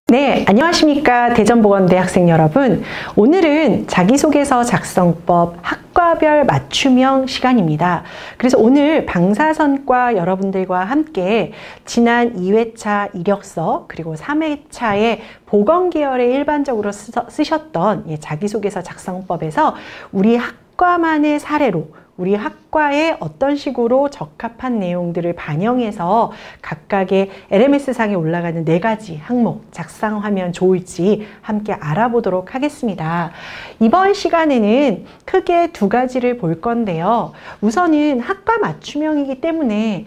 네, 안녕하십니까. 대전보건대 학생 여러분. 오늘은 자기소개서 작성법 학과별 맞춤형 시간입니다. 그래서 오늘 방사선과 여러분들과 함께 지난 2회차 이력서 그리고 3회차의 보건계열에 일반적으로 쓰셨던 자기소개서 작성법에서 우리 학과만의 사례로 우리 학과에 어떤 식으로 적합한 내용들을 반영해서 각각의 LMS상에 올라가는 4가지 항목 작성하면 좋을지 함께 알아보도록 하겠습니다. 이번 시간에는 크게 2가지를 볼 건데요. 우선은 학과 맞춤형이기 때문에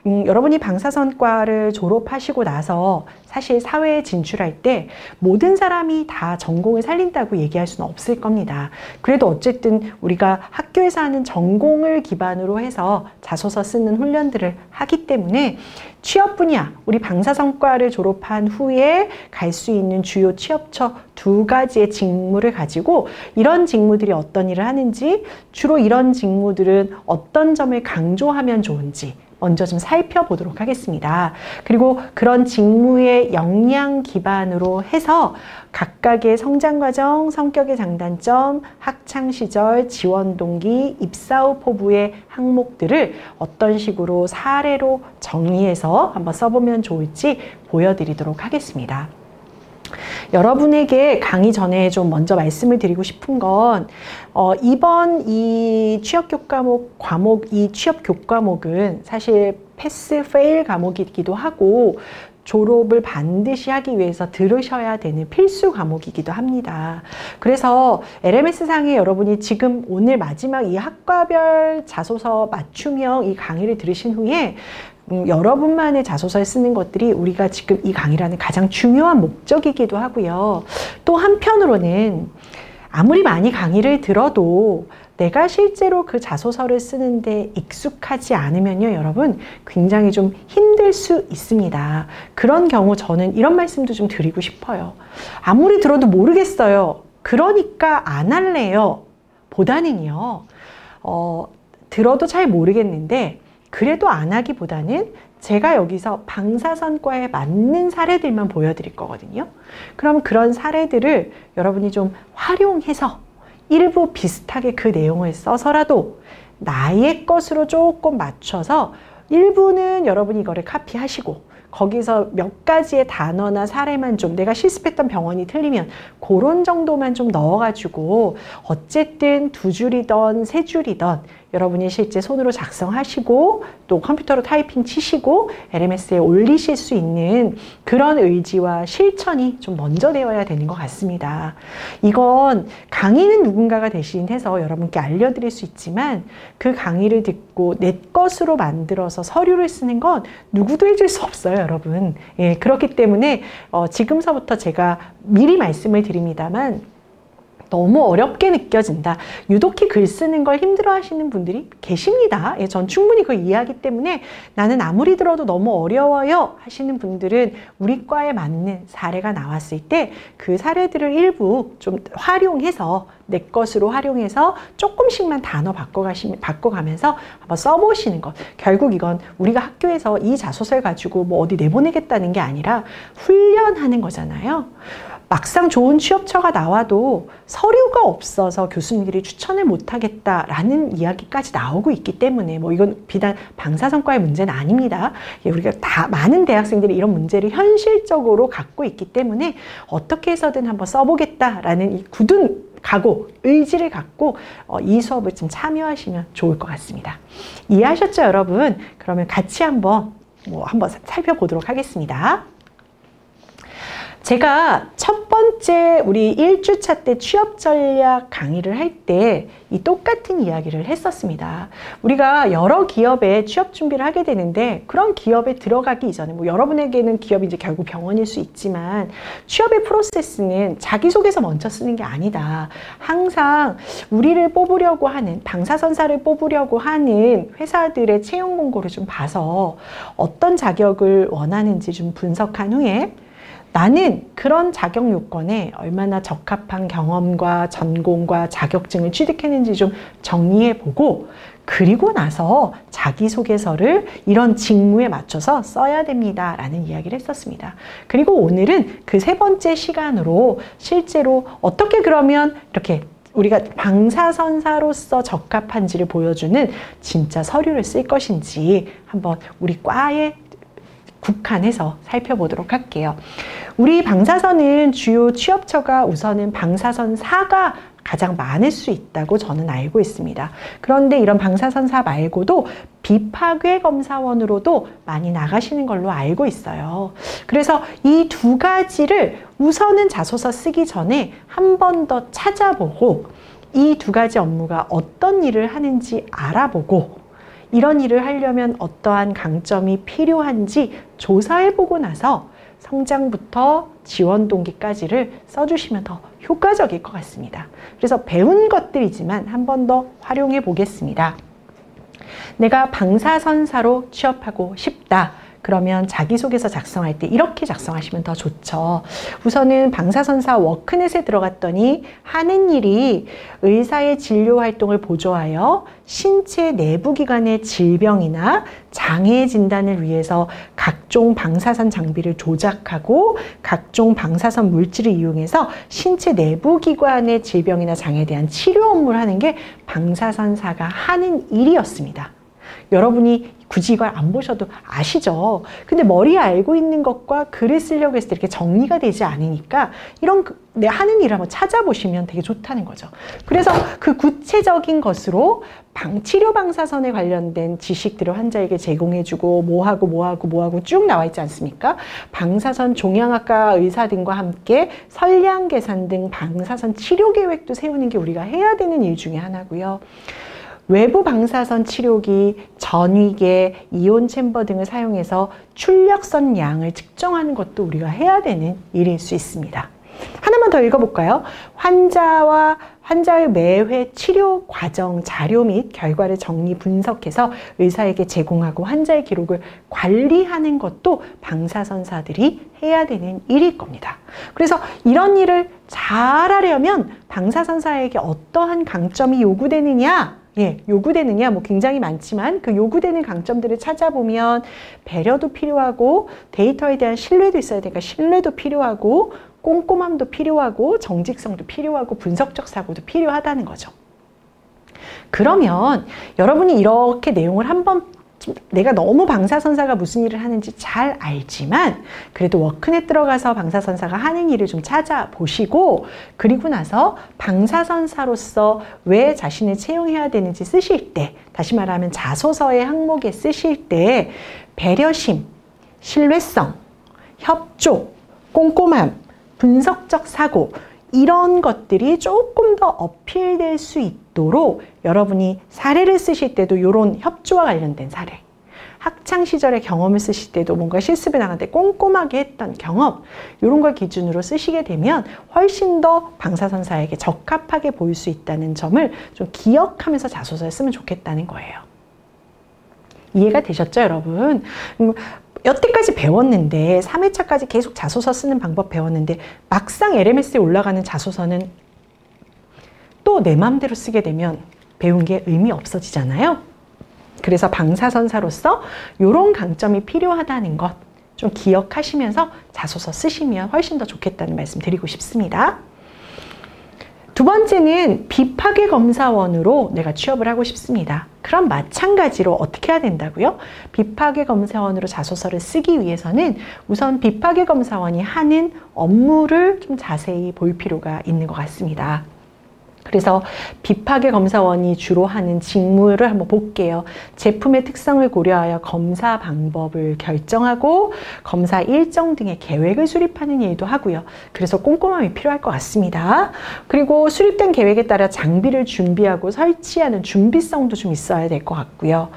여러분이 방사선과를 졸업하시고 나서 사실 사회에 진출할 때 모든 사람이 다 전공을 살린다고 얘기할 수는 없을 겁니다. 그래도 어쨌든 우리가 학교에서 하는 전공을 기반으로 해서 자소서 쓰는 훈련들을 하기 때문에 취업 분야, 우리 방사선과를 졸업한 후에 갈 수 있는 주요 취업처 2가지의 직무를 가지고 이런 직무들이 어떤 일을 하는지, 주로 이런 직무들은 어떤 점을 강조하면 좋은지 먼저 좀 살펴보도록 하겠습니다. 그리고 그런 직무의 역량 기반으로 해서 각각의 성장과정, 성격의 장단점, 학창시절, 지원동기, 입사 후 포부의 항목들을 어떤 식으로 사례로 정리해서 한번 써보면 좋을지 보여드리도록 하겠습니다. 여러분에게 강의 전에 좀 먼저 말씀을 드리고 싶은 건 이번 이 취업 교과목 이 취업 교과목은 사실 패스 페일 과목이기도 하고 졸업을 반드시 하기 위해서 들으셔야 되는 필수 과목이기도 합니다. 그래서 LMS상에 여러분이 지금 오늘 마지막 이 학과별 자소서 맞춤형 이 강의를 들으신 후에 여러분만의 자소서를 쓰는 것들이 우리가 지금 이 강의라는 가장 중요한 목적이기도 하고요. 또 한편으로는 아무리 많이 강의를 들어도 내가 실제로 그 자소서를 쓰는데 익숙하지 않으면요, 여러분 굉장히 좀 힘들 수 있습니다. 그런 경우 저는 이런 말씀도 좀 드리고 싶어요. 아무리 들어도 모르겠어요. 그러니까 안 할래요. 보다는요, 들어도 잘 모르겠는데 그래도 안 하기보다는 제가 여기서 방사선과에 맞는 사례들만 보여드릴 거거든요. 그럼 그런 사례들을 여러분이 좀 활용해서 일부 비슷하게 그 내용을 써서라도 나의 것으로 조금 맞춰서 일부는 여러분이 이거를 카피하시고 거기서 몇 가지의 단어나 사례만 좀 내가 실습했던 병원이 틀리면 그런 정도만 좀 넣어가지고 어쨌든 2줄이던 3줄이던 여러분이 실제 손으로 작성하시고 또 컴퓨터로 타이핑 치시고 LMS에 올리실 수 있는 그런 의지와 실천이 좀 먼저 되어야 되는 것 같습니다. 이건 강의는 누군가가 대신해서 여러분께 알려드릴 수 있지만 그 강의를 듣고 내 것으로 만들어서 서류를 쓰는 건 누구도 해줄 수 없어요, 여러분. 예, 그렇기 때문에 지금서부터 제가 미리 말씀을 드립니다만 너무 어렵게 느껴진다. 유독히 글 쓰는 걸 힘들어 하시는 분들이 계십니다. 예, 전 충분히 그걸 이해하기 때문에 나는 아무리 들어도 너무 어려워요 하시는 분들은 우리 과에 맞는 사례가 나왔을 때 그 사례들을 일부 좀 활용해서 내 것으로 활용해서 조금씩만 단어 바꿔가면서 한번 써보시는 것. 결국 이건 우리가 학교에서 이 자소서를 가지고 뭐 어디 내보내겠다는 게 아니라 훈련하는 거잖아요. 막상 좋은 취업처가 나와도 서류가 없어서 교수님들이 추천을 못하겠다라는 이야기까지 나오고 있기 때문에 뭐 이건 비단 방사선과의 문제는 아닙니다. 우리가 다 많은 대학생들이 이런 문제를 현실적으로 갖고 있기 때문에 어떻게 해서든 한번 써보겠다라는 이 굳은 각오, 의지를 갖고 이 수업을 좀 참여하시면 좋을 것 같습니다. 이해하셨죠, 여러분? 그러면 같이 한번 살펴보도록 하겠습니다. 제가 첫 번째 우리 1주차 때 취업 전략 강의를 할 때 이 똑같은 이야기를 했었습니다. 우리가 여러 기업에 취업 준비를 하게 되는데 그런 기업에 들어가기 이전에 뭐 여러분에게는 기업이 이제 결국 병원일 수 있지만 취업의 프로세스는 자기소개서 먼저 쓰는 게 아니다. 항상 우리를 뽑으려고 하는 방사선사를 뽑으려고 하는 회사들의 채용 공고를 좀 봐서 어떤 자격을 원하는지 좀 분석한 후에 나는 그런 자격 요건에 얼마나 적합한 경험과 전공과 자격증을 취득했는지 좀 정리해보고 그리고 나서 자기소개서를 이런 직무에 맞춰서 써야 됩니다 라는 이야기를 했었습니다. 그리고 오늘은 그 세 번째 시간으로 실제로 어떻게 그러면 이렇게 우리가 방사선사로서 적합한지를 보여주는 진짜 서류를 쓸 것인지 한번 우리 과에 국한해서 살펴보도록 할게요. 우리 방사선은 주요 취업처가 우선은 방사선사가 가장 많을 수 있다고 저는 알고 있습니다. 그런데 이런 방사선사 말고도 비파괴검사원으로도 많이 나가시는 걸로 알고 있어요. 그래서 이 두 가지를 우선은 자소서 쓰기 전에 한 번 더 찾아보고 이 두 가지 업무가 어떤 일을 하는지 알아보고 이런 일을 하려면 어떠한 강점이 필요한지 조사해보고 나서 성장부터 지원 동기까지를 써주시면 더 효과적일 것 같습니다. 그래서 배운 것들이지만 한 번 더 활용해 보겠습니다. 내가 방사선사로 취업하고 싶다. 그러면 자기소개서 작성할 때 이렇게 작성하시면 더 좋죠. 우선은 방사선사 워크넷에 들어갔더니 하는 일이 의사의 진료 활동을 보조하여 신체 내부기관의 질병이나 장애 진단을 위해서 각종 방사선 장비를 조작하고 각종 방사선 물질을 이용해서 신체 내부기관의 질병이나 장애에 대한 치료 업무를 하는 게 방사선사가 하는 일이었습니다. 여러분이 굳이 이걸 안 보셔도 아시죠? 근데 머리에 알고 있는 것과 글을 쓰려고 했을 때 이렇게 정리가 되지 않으니까 이런 내 하는 일을 한번 찾아보시면 되게 좋다는 거죠. 그래서 그 구체적인 것으로 치료 방사선에 관련된 지식들을 환자에게 제공해주고 뭐하고 쭉 나와 있지 않습니까? 방사선 종양학과 의사 등과 함께 선량 계산 등 방사선 치료 계획도 세우는 게 우리가 해야 되는 일 중에 하나고요. 외부 방사선 치료기, 전위계, 이온 챔버 등을 사용해서 출력선 양을 측정하는 것도 우리가 해야 되는 일일 수 있습니다. 하나만 더 읽어볼까요? 환자의 매회 치료 과정, 자료 및 결과를 정리 분석해서 의사에게 제공하고 환자의 기록을 관리하는 것도 방사선사들이 해야 되는 일일 겁니다. 그래서 이런 일을 잘하려면 방사선사에게 어떠한 강점이 요구되느냐? 요구되느냐 굉장히 많지만 그 요구되는 강점들을 찾아보면 배려도 필요하고 데이터에 대한 신뢰도 있어야 되니까 신뢰도 필요하고 꼼꼼함도 필요하고 정직성도 필요하고 분석적 사고도 필요하다는 거죠. 그러면 여러분이 이렇게 내용을 한번 내가 너무 방사선사가 무슨 일을 하는지 잘 알지만 그래도 워크넷 들어가서 방사선사가 하는 일을 좀 찾아보시고 그리고 나서 방사선사로서 왜 자신을 채용해야 되는지 쓰실 때 다시 말하면 자소서의 항목에 쓰실 때 배려심, 신뢰성, 협조, 꼼꼼함, 분석적 사고 이런 것들이 조금 더 어필될 수 있도록 여러분이 사례를 쓰실 때도 이런 협조와 관련된 사례, 학창시절의 경험을 쓰실 때도 뭔가 실습에 나갈 때 꼼꼼하게 했던 경험 이런 걸 기준으로 쓰시게 되면 훨씬 더 방사선사에게 적합하게 보일 수 있다는 점을 좀 기억하면서 자소서를 쓰면 좋겠다는 거예요. 이해가 되셨죠, 여러분? 여태까지 배웠는데 3회차까지 계속 자소서 쓰는 방법 배웠는데 막상 LMS에 올라가는 자소서는 또 내 마음대로 쓰게 되면 배운 게 의미 없어지잖아요. 그래서 방사선사로서 이런 강점이 필요하다는 것 좀 기억하시면서 자소서 쓰시면 훨씬 더 좋겠다는 말씀 드리고 싶습니다. 두 번째는 비파괴검사원으로 내가 취업을 하고 싶습니다. 그럼 마찬가지로 어떻게 해야 된다고요? 비파괴검사원으로 자소서를 쓰기 위해서는 우선 비파괴검사원이 하는 업무를 좀 자세히 볼 필요가 있는 것 같습니다. 그래서 비파괴검사원이 주로 하는 직무를 한번 볼게요. 제품의 특성을 고려하여 검사 방법을 결정하고 검사 일정 등의 계획을 수립하는 일도 하고요. 그래서 꼼꼼함이 필요할 것 같습니다. 그리고 수립된 계획에 따라 장비를 준비하고 설치하는 준비성도 좀 있어야 될 것 같고요.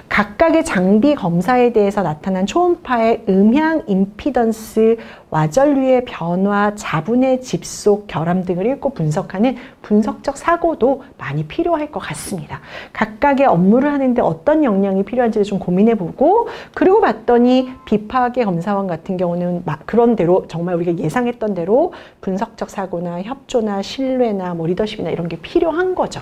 각각의 장비 검사에 대해서 나타난 초음파의 음향 임피던스 와전류의 변화, 자분의 집속, 결함 등을 읽고 분석하는 분석적 사고도 많이 필요할 것 같습니다. 각각의 업무를 하는데 어떤 역량이 필요한지를 좀 고민해보고, 그리고 봤더니 비파계 검사원 같은 경우는 그런 대로 정말 우리가 예상했던 대로 분석적 사고나 협조나 신뢰나 뭐 리더십이나 이런 게 필요한 거죠.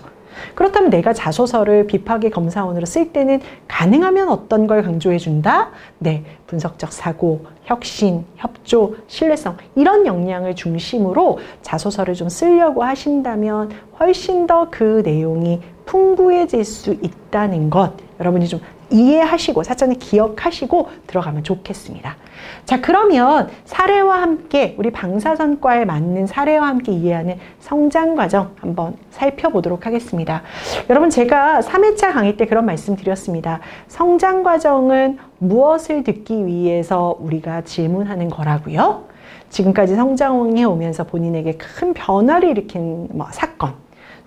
그렇다면 내가 자소서를 비파계 검사원으로 쓸 때는 가능하면 어떤 걸 강조해 준다? 네, 분석적 사고, 혁신, 협조, 신뢰성 이런 역량을 중심으로 자소서를 좀 쓰려고 하신다면 훨씬 더 그 내용이 풍부해질 수 있다는 것 여러분이 좀 이해하시고 사전에 기억하시고 들어가면 좋겠습니다. 자, 그러면 사례와 함께 우리 방사선과에 맞는 사례와 함께 이해하는 성장 과정 한번 살펴보도록 하겠습니다. 여러분, 제가 3회차 강의 때 그런 말씀 드렸습니다. 성장 과정은 무엇을 듣기 위해서 우리가 질문하는 거라고요? 지금까지 성장해 오면서 본인에게 큰 변화를 일으킨 사건,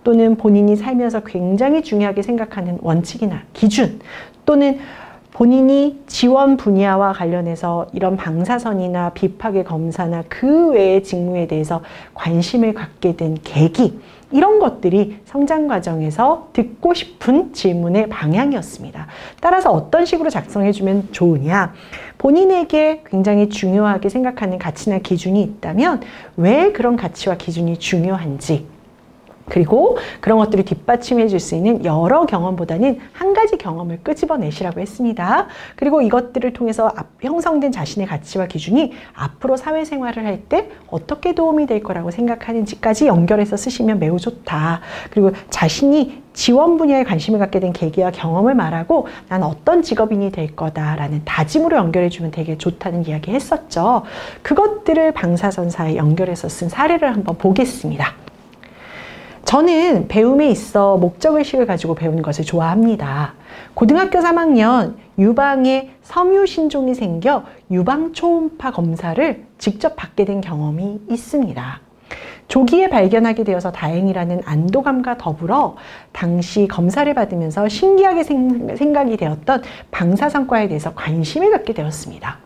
또는 본인이 살면서 굉장히 중요하게 생각하는 원칙이나 기준, 또는 본인이 지원 분야와 관련해서 이런 방사선이나 비파계 검사나 그 외의 직무에 대해서 관심을 갖게 된 계기, 이런 것들이 성장 과정에서 듣고 싶은 질문의 방향이었습니다. 따라서 어떤 식으로 작성해주면 좋으냐? 본인에게 굉장히 중요하게 생각하는 가치나 기준이 있다면 왜 그런 가치와 기준이 중요한지, 그리고 그런 것들을 뒷받침해 줄 수 있는 여러 경험보다는 한 가지 경험을 끄집어내시라고 했습니다. 그리고 이것들을 통해서 형성된 자신의 가치와 기준이 앞으로 사회생활을 할 때 어떻게 도움이 될 거라고 생각하는지까지 연결해서 쓰시면 매우 좋다. 그리고 자신이 지원 분야에 관심을 갖게 된 계기와 경험을 말하고 난 어떤 직업인이 될 거다라는 다짐으로 연결해주면 되게 좋다는 이야기 했었죠. 그것들을 방사선사에 연결해서 쓴 사례를 한번 보겠습니다. 저는 배움에 있어 목적의식을 가지고 배우는 것을 좋아합니다. 고등학교 3학년 유방에 섬유신종이 생겨 유방초음파 검사를 직접 받게 된 경험이 있습니다. 조기에 발견하게 되어서 다행이라는 안도감과 더불어 당시 검사를 받으면서 신기하게 생각이 되었던 방사선과에 대해서 관심을 갖게 되었습니다.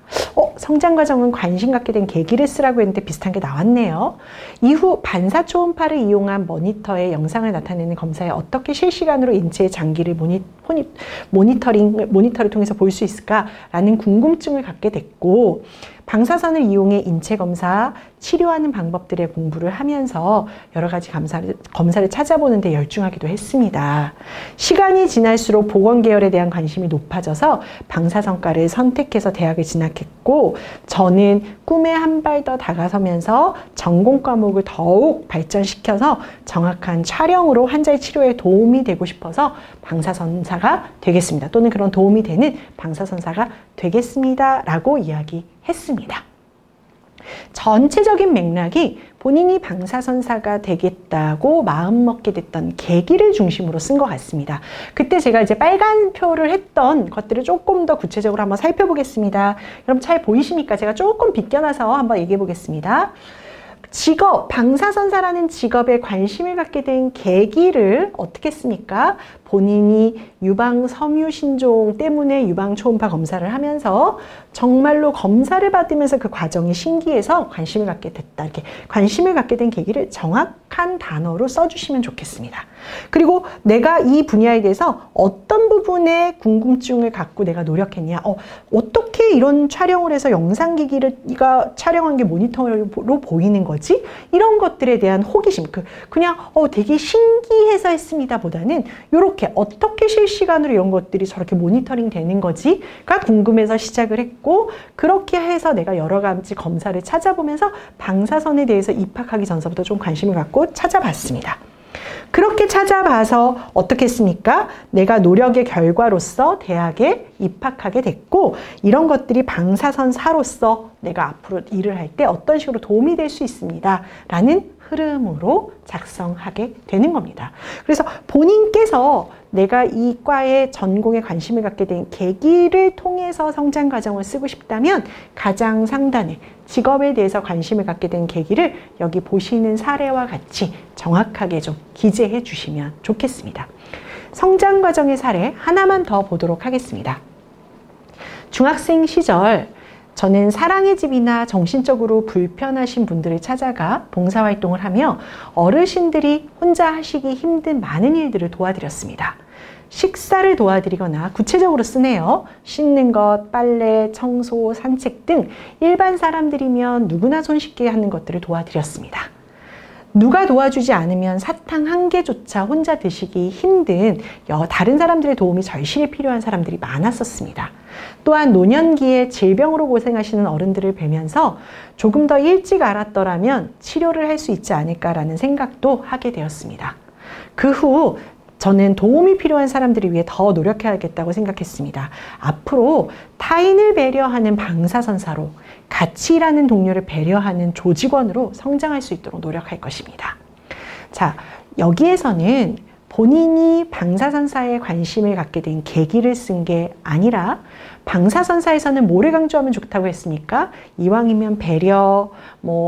성장 과정은 관심 갖게 된 계기를 쓰라고 했는데 비슷한 게 나왔네요. 이후 반사초음파를 이용한 모니터에 영상을 나타내는 검사에 어떻게 실시간으로 인체의 장기를 모니터를 통해서 볼 수 있을까라는 궁금증을 갖게 됐고, 방사선을 이용해 인체 검사, 치료하는 방법들의 공부를 하면서 여러 가지 검사를 찾아보는 데 열중하기도 했습니다. 시간이 지날수록 보건 계열에 대한 관심이 높아져서 방사선과를 선택해서 대학을 진학했고, 저는 꿈에 한 발 더 다가서면서 전공 과목을 더욱 발전시켜서 정확한 촬영으로 환자의 치료에 도움이 되고 싶어서 방사선사가 되겠습니다. 또는 그런 도움이 되는 방사선사가 되겠습니다. 라고 이야기했습니다. 전체적인 맥락이 본인이 방사선사가 되겠다고 마음먹게 됐던 계기를 중심으로 쓴 것 같습니다. 그때 제가 이제 빨간 표를 했던 것들을 조금 더 구체적으로 한번 살펴보겠습니다. 여러분 잘 보이십니까? 제가 조금 비껴나서 한번 얘기해 보겠습니다. 직업, 방사선사라는 직업에 관심을 갖게 된 계기를 어떻게 씁니까? 본인이 유방섬유신종 때문에 유방초음파 검사를 하면서 정말로 검사를 받으면서 그 과정이 신기해서 관심을 갖게 됐다. 이렇게 관심을 갖게 된 계기를 정확한 단어로 써주시면 좋겠습니다. 그리고 내가 이 분야에 대해서 어떤 부분에 궁금증을 갖고 내가 노력했냐. 어떻게 이런 촬영을 해서 영상기기가 촬영한 게 모니터로 보이는 거지? 이런 것들에 대한 호기심. 그냥 되게 신기해서 했습니다 보다는 이렇게 어떻게 실시간으로 이런 것들이 저렇게 모니터링 되는 거지가 궁금해서 시작을 했고, 그렇게 해서 내가 여러 가지 검사를 찾아보면서 방사선에 대해서 입학하기 전서부터 좀 관심을 갖고 찾아봤습니다. 그렇게 찾아봐서 어떻게 했습니까? 내가 노력의 결과로서 대학에 입학하게 됐고, 이런 것들이 방사선사로서 내가 앞으로 일을 할 때 어떤 식으로 도움이 될 수 있습니다 라는 흐름으로 작성하게 되는 겁니다. 그래서 본인께서 내가 이 과의 전공에 관심을 갖게 된 계기를 통해서 성장 과정을 쓰고 싶다면 가장 상단에 직업에 대해서 관심을 갖게 된 계기를 여기 보시는 사례와 같이 정확하게 좀 기재해 주시면 좋겠습니다. 성장 과정의 사례 하나만 더 보도록 하겠습니다. 중학생 시절 저는 사랑의 집이나 정신적으로 불편하신 분들을 찾아가 봉사활동을 하며 어르신들이 혼자 하시기 힘든 많은 일들을 도와드렸습니다. 식사를 도와드리거나 구체적으로 쓰네요. 씻는 것, 빨래, 청소, 산책 등 일반 사람들이면 누구나 손쉽게 하는 것들을 도와드렸습니다. 누가 도와주지 않으면 사탕 한 개조차 혼자 드시기 힘든 다른 사람들의 도움이 절실히 필요한 사람들이 많았었습니다. 또한 노년기에 질병으로 고생하시는 어른들을 뵈면서 조금 더 일찍 알았더라면 치료를 할 수 있지 않을까라는 생각도 하게 되었습니다. 그 후 저는 도움이 필요한 사람들을 위해 더 노력해야겠다고 생각했습니다. 앞으로 타인을 배려하는 방사선사로 같이 일하는 동료를 배려하는 조직원으로 성장할 수 있도록 노력할 것입니다. 자, 여기에서는 본인이 방사선사에 관심을 갖게 된 계기를 쓴 게 아니라 방사선사에서는 뭐를 강조하면 좋다고 했습니까? 이왕이면 배려,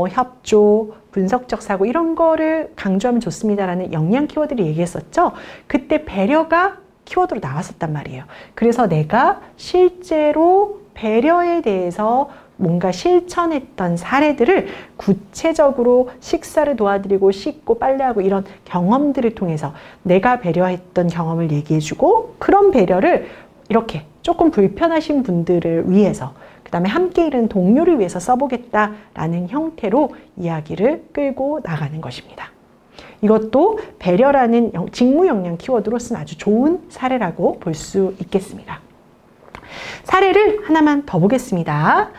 협조, 분석적 사고 이런 거를 강조하면 좋습니다라는 역량 키워드를 얘기했었죠. 그때 배려가 키워드로 나왔었단 말이에요. 그래서 내가 실제로 배려에 대해서 뭔가 실천했던 사례들을 구체적으로 식사를 도와드리고 씻고 빨래하고 이런 경험들을 통해서 내가 배려했던 경험을 얘기해주고 그런 배려를 이렇게 조금 불편하신 분들을 위해서 그 다음에 함께 일하는 동료를 위해서 써보겠다라는 형태로 이야기를 끌고 나가는 것입니다. 이것도 배려라는 직무 역량 키워드로 쓴 아주 좋은 사례라고 볼 수 있겠습니다. 사례를 하나만 더 보겠습니다.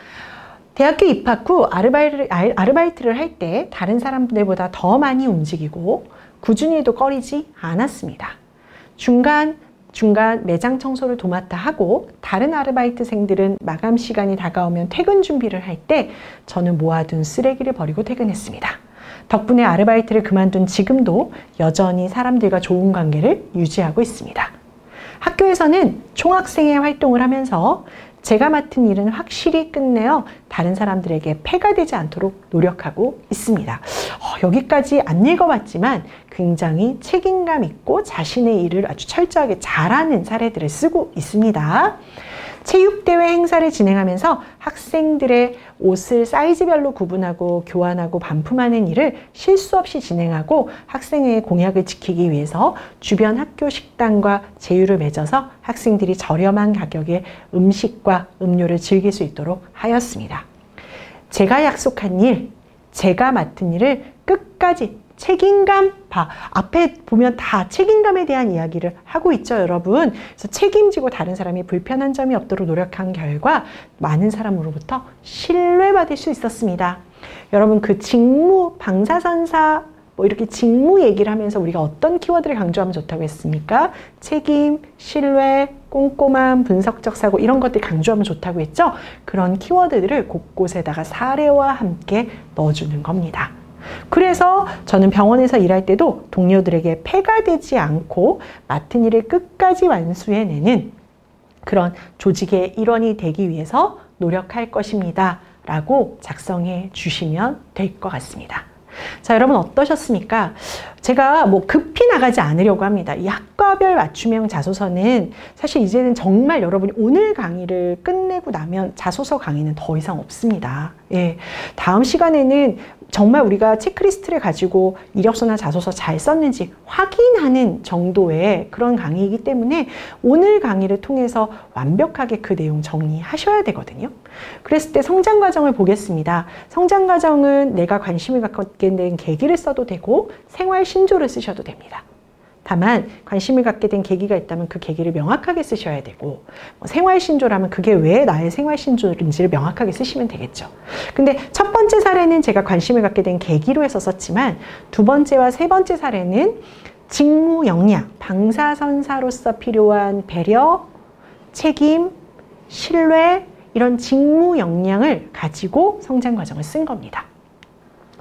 대학교 입학 후 아르바이트를 할 때 다른 사람들보다 더 많이 움직이고 꾸준히 해도 꺼리지 않았습니다. 중간 매장 청소를 도맡아 하고 다른 아르바이트생들은 마감 시간이 다가오면 퇴근 준비를 할 때 저는 모아둔 쓰레기를 버리고 퇴근했습니다. 덕분에 아르바이트를 그만둔 지금도 여전히 사람들과 좋은 관계를 유지하고 있습니다. 학교에서는 총학생회 활동을 하면서 제가 맡은 일은 확실히 끝내어 다른 사람들에게 폐가 되지 않도록 노력하고 있습니다. 여기까지 안 읽어봤지만 굉장히 책임감 있고 자신의 일을 아주 철저하게 잘하는 사례들을 쓰고 있습니다. 체육대회 행사를 진행하면서 학생들의 옷을 사이즈별로 구분하고 교환하고 반품하는 일을 실수 없이 진행하고 학생회의 공약을 지키기 위해서 주변 학교 식당과 제휴를 맺어서 학생들이 저렴한 가격의 음식과 음료를 즐길 수 있도록 하였습니다. 제가 약속한 일, 제가 맡은 일을 끝까지 책임감, 앞에 보면 다 책임감에 대한 이야기를 하고 있죠, 여러분. 그래서 책임지고 다른 사람이 불편한 점이 없도록 노력한 결과 많은 사람으로부터 신뢰받을 수 있었습니다. 여러분, 그 직무, 방사선사, 이렇게 직무 얘기를 하면서 우리가 어떤 키워드를 강조하면 좋다고 했습니까? 책임, 신뢰, 꼼꼼함, 분석적 사고 이런 것들 강조하면 좋다고 했죠? 그런 키워드들을 곳곳에다가 사례와 함께 넣어주는 겁니다. 그래서 저는 병원에서 일할 때도 동료들에게 폐가 되지 않고 맡은 일을 끝까지 완수해내는 그런 조직의 일원이 되기 위해서 노력할 것입니다. 라고 작성해 주시면 될 것 같습니다. 자, 여러분 어떠셨습니까? 제가 급히 나가지 않으려고 합니다. 이 학과별 맞춤형 자소서는 사실 이제는 정말 여러분이 오늘 강의를 끝내고 나면 자소서 강의는 더 이상 없습니다. 예, 다음 시간에는 정말 우리가 체크리스트를 가지고 이력서나 자소서 잘 썼는지 확인하는 정도의 그런 강의이기 때문에 오늘 강의를 통해서 완벽하게 그 내용 정리하셔야 되거든요. 그랬을 때 성장 과정을 보겠습니다. 성장 과정은 내가 관심을 갖게 된 계기를 써도 되고 생활 신조를 쓰셔도 됩니다. 다만 관심을 갖게 된 계기가 있다면 그 계기를 명확하게 쓰셔야 되고 생활 신조라면 그게 왜 나의 생활 신조인지를 명확하게 쓰시면 되겠죠. 근데 첫 번째 사례는 제가 관심을 갖게 된 계기로 해서 썼지만 두 번째와 세 번째 사례는 직무 역량, 방사선사로서 필요한 배려, 책임, 신뢰 이런 직무 역량을 가지고 성장 과정을 쓴 겁니다.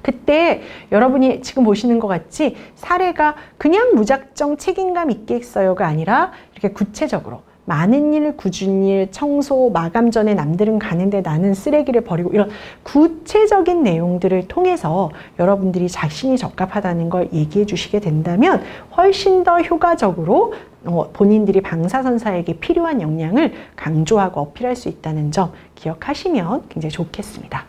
그때 여러분이 지금 보시는 것 같이 사례가 그냥 무작정 책임감 있게 써요가 아니라 이렇게 구체적으로 많은 일, 꾸준히 일, 청소, 마감 전에 남들은 가는데 나는 쓰레기를 버리고 이런 구체적인 내용들을 통해서 여러분들이 자신이 적합하다는 걸 얘기해 주시게 된다면 훨씬 더 효과적으로 본인들이 방사선사에게 필요한 역량을 강조하고 어필할 수 있다는 점 기억하시면 굉장히 좋겠습니다.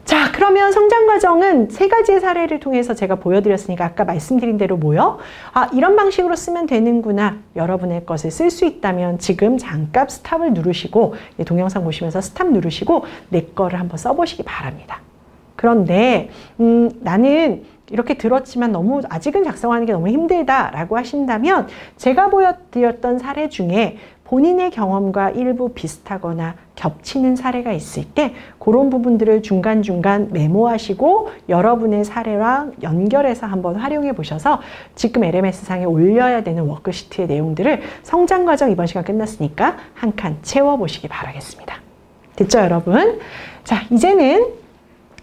자, 그러면 성장 과정은 세 가지의 사례를 통해서 제가 보여드렸으니까 아까 말씀드린 대로 뭐요? 아, 이런 방식으로 쓰면 되는구나. 여러분의 것을 쓸 수 있다면 지금 잠깐 스탑을 누르시고 동영상 보시면서 스탑 누르시고 내 거를 한번 써보시기 바랍니다. 그런데 나는 이렇게 들었지만 너무 아직은 작성하는 게 너무 힘들다라고 하신다면 제가 보여드렸던 사례 중에 본인의 경험과 일부 비슷하거나 겹치는 사례가 있을 때 그런 부분들을 중간중간 메모하시고 여러분의 사례랑 연결해서 한번 활용해 보셔서 지금 LMS상에 올려야 되는 워크시트의 내용들을 성장과정 이번 시간 끝났으니까 한 칸 채워보시기 바라겠습니다. 됐죠, 여러분? 자, 이제는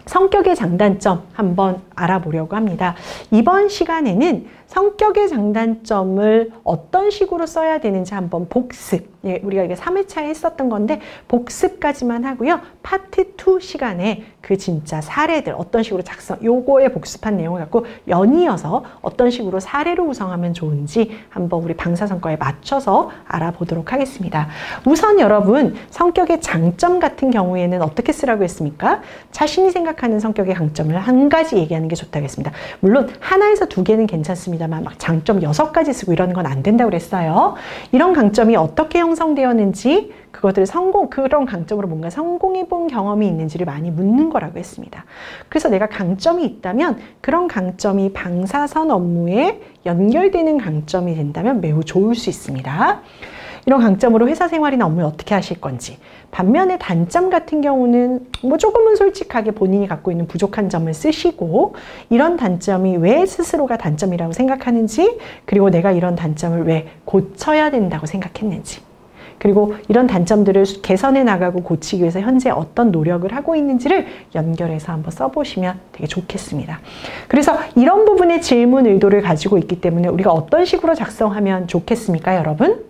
성격의 장단점 한번 알아보려고 합니다. 이번 시간에는 성격의 장단점을 어떤 식으로 써야 되는지 한번 복습, 우리가 이게 3회차에 했었던 건데 복습까지만 하고요. 파트 2 시간에 그 진짜 사례들 어떤 식으로 요거에 복습한 내용을 갖고 연이어서 어떤 식으로 사례로 구성하면 좋은지 한번 우리 방사선과에 맞춰서 알아보도록 하겠습니다. 우선 여러분, 성격의 장점 같은 경우에는 어떻게 쓰라고 했습니까? 자신이 생각하는 성격의 강점을 한 가지 얘기하는 게 좋다고 했습니다. 물론 하나에서 두 개는 괜찮습니다만 막 장점 6가지 쓰고 이러는 건 안 된다고 그랬어요. 이런 강점이 어떻게 형성되었는지 그것들을 그런 강점으로 뭔가 성공해 본 경험이 있는지를 많이 묻는 거라고 했습니다. 그래서 내가 강점이 있다면 그런 강점이 방사선 업무에 연결되는 강점이 된다면 매우 좋을 수 있습니다. 이런 강점으로 회사 생활이나 업무를 어떻게 하실 건지. 반면에 단점 같은 경우는 뭐 조금은 솔직하게 본인이 갖고 있는 부족한 점을 쓰시고 이런 단점이 왜 스스로가 단점이라고 생각하는지, 그리고 내가 이런 단점을 왜 고쳐야 된다고 생각했는지, 그리고 이런 단점들을 개선해 나가고 고치기 위해서 현재 어떤 노력을 하고 있는지를 연결해서 한번 써보시면 되게 좋겠습니다. 그래서 이런 부분의 질문 의도를 가지고 있기 때문에 우리가 어떤 식으로 작성하면 좋겠습니까, 여러분?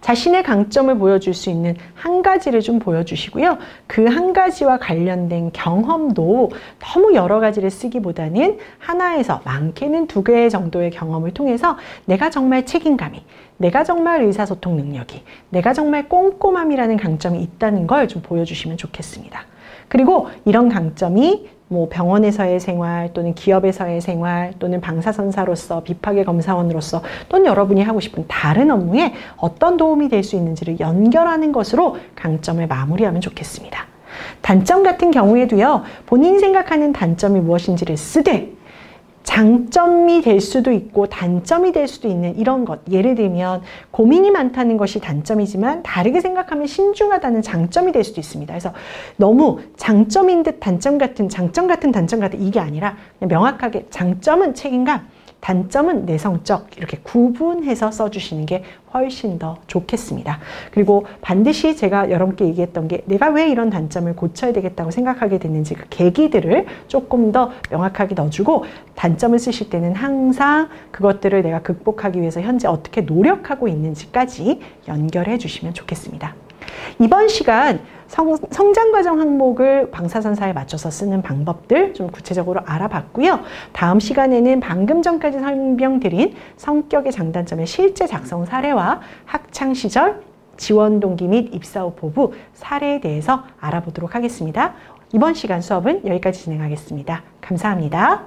자신의 강점을 보여줄 수 있는 한 가지를 좀 보여주시고요. 그 한 가지와 관련된 경험도 너무 여러 가지를 쓰기보다는 하나에서 많게는 2개 정도의 경험을 통해서 내가 정말 책임감이, 내가 정말 의사소통 능력이, 내가 정말 꼼꼼함이라는 강점이 있다는 걸 좀 보여주시면 좋겠습니다. 그리고 이런 강점이 뭐 병원에서의 생활 또는 기업에서의 생활 또는 방사선사로서 비파계 검사원으로서 또는 여러분이 하고 싶은 다른 업무에 어떤 도움이 될 수 있는지를 연결하는 것으로 강점을 마무리하면 좋겠습니다. 단점 같은 경우에도요, 본인이 생각하는 단점이 무엇인지를 쓰되 장점이 될 수도 있고 단점이 될 수도 있는 이런 것, 예를 들면 고민이 많다는 것이 단점이지만 다르게 생각하면 신중하다는 장점이 될 수도 있습니다. 그래서 너무 장점인 듯 단점 같은, 장점 같은 단점 같은 이게 아니라 그냥 명확하게 장점은 책임감, 단점은 내성적, 이렇게 구분해서 써주시는 게 훨씬 더 좋겠습니다. 그리고 반드시 제가 여러분께 얘기했던 게 내가 왜 이런 단점을 고쳐야 되겠다고 생각하게 됐는지 그 계기들을 조금 더 명확하게 넣어주고, 단점을 쓰실 때는 항상 그것들을 내가 극복하기 위해서 현재 어떻게 노력하고 있는지까지 연결해 주시면 좋겠습니다. 이번 시간 성장과정 항목을 방사선사에 맞춰서 쓰는 방법들 좀 구체적으로 알아봤고요. 다음 시간에는 방금 전까지 설명드린 성격의 장단점의 실제 작성 사례와 학창시절, 지원 동기 및 입사 후 보부 사례에 대해서 알아보도록 하겠습니다. 이번 시간 수업은 여기까지 진행하겠습니다. 감사합니다.